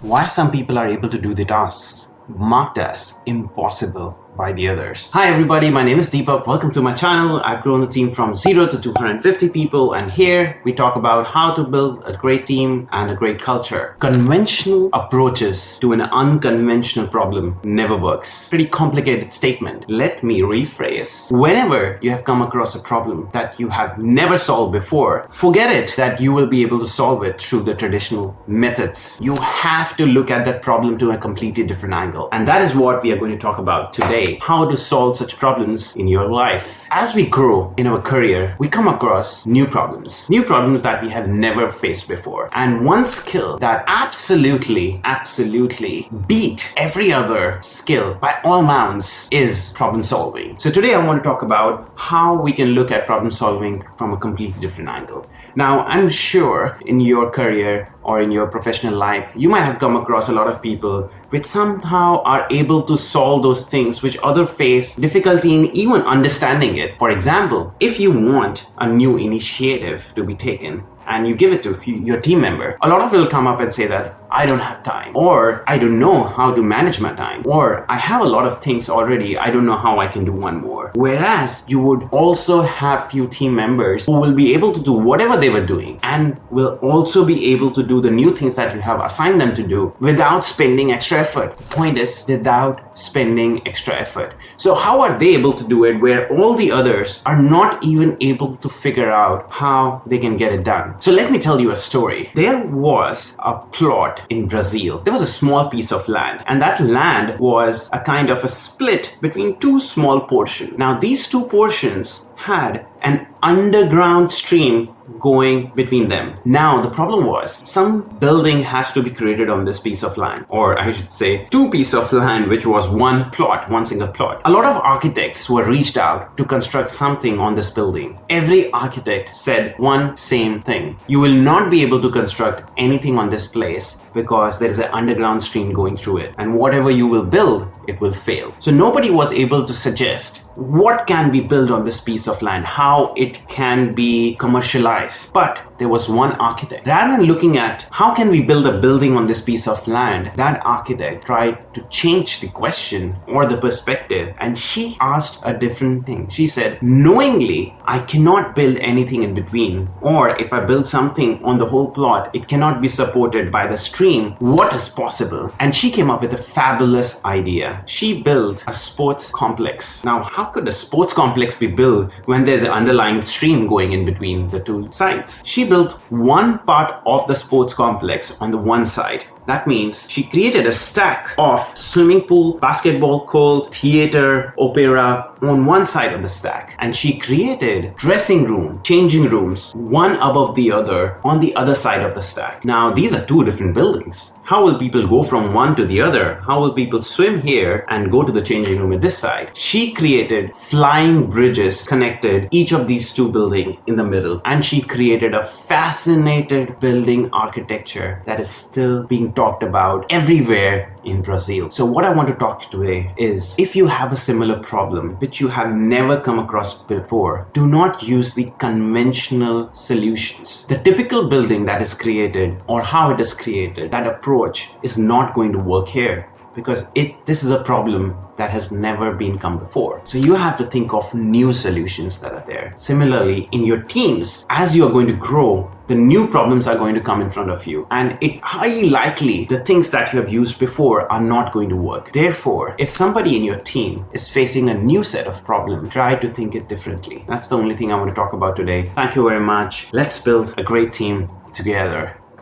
Why some people are able to do the tasks marked as impossible by the others. Hi everybody, my name is Deepak. Welcome to my channel. I've grown the team from 0 to 250 people, and here we talk about how to build a great team and a great culture. Conventional approaches to an unconventional problem never works. Pretty complicated statement. Let me rephrase. Whenever you have come across a problem that you have never solved before, forget it that you will be able to solve it through the traditional methods. You have to look at that problem to a completely different angle. And that is what we are going to talk about today. How to solve such problems in your life. As we grow in our career, we come across new problems that we have never faced before. And one skill that absolutely beat every other skill by all amounts is problem solving. So today I want to talk about how we can look at problem solving from a completely different angle. Now, I'm sure in your career or in your professional life, you might have come across a lot of people which somehow are able to solve those things which others face difficulty in even understanding it. For example, if you want a new initiative to be taken and you give it to your team member, a lot of people will come up and say that I don't have time, or I don't know how to manage my time, or I have a lot of things already, I don't know how I can do one more. Whereas you would also have few team members who will be able to do whatever they were doing and will also be able to do the new things that you have assigned them to do without spending extra effort. The point is, without spending extra effort. So how are they able to do it where all the others are not even able to figure out how they can get it done? So let me tell you a story. There was a plot in Brazil. There was a small piece of land, and that land was a kind of a split between two small portions. Now these two portions had an underground stream going between them. Now the problem was some building has to be created on this piece of land, or I should say two pieces of land, which was one single plot. A lot of architects were reached out to construct something on this building. Every architect said one same thing: you will not be able to construct anything on this place because there is an underground stream going through it, and whatever you will build, it will fail. So nobody was able to suggest what can be built on this piece of land, how it can be commercialized. But there was one architect. Rather than looking at how can we build a building on this piece of land, that architect tried to change the question or the perspective, and she asked a different thing. She said, knowingly, I cannot build anything in between, or if I build something on the whole plot, it cannot be supported by the stream. What is possible? And she came up with a fabulous idea. She built a sports complex. Now, how could a sports complex be built when there's an underlying stream going in between the two sides? She built one part of the sports complex on the one side. That means she created a stack of swimming pool, basketball court, theater, opera on one side of the stack. And she created dressing room, changing rooms, one above the other on the other side of the stack. Now, these are two different buildings. How will people go from one to the other? How will people swim here and go to the changing room at this side? She created flying bridges, connected each of these two buildings in the middle. And she created a fascinating building architecture that is still being talked about everywhere in Brazil. So what I want to talk today is, if you have a similar problem which you have never come across before, do not use the conventional solutions. The typical building that is created or how it is created, that approach is not going to work here, because this is a problem that has never been come before. So you have to think of new solutions that are there. Similarly, in your teams, as you are going to grow, the new problems are going to come in front of you, and it highly likely the things that you have used before are not going to work. Therefore, if somebody in your team is facing a new set of problems, try to think it differently. That's the only thing I want to talk about today. Thank you very much. Let's build a great team together.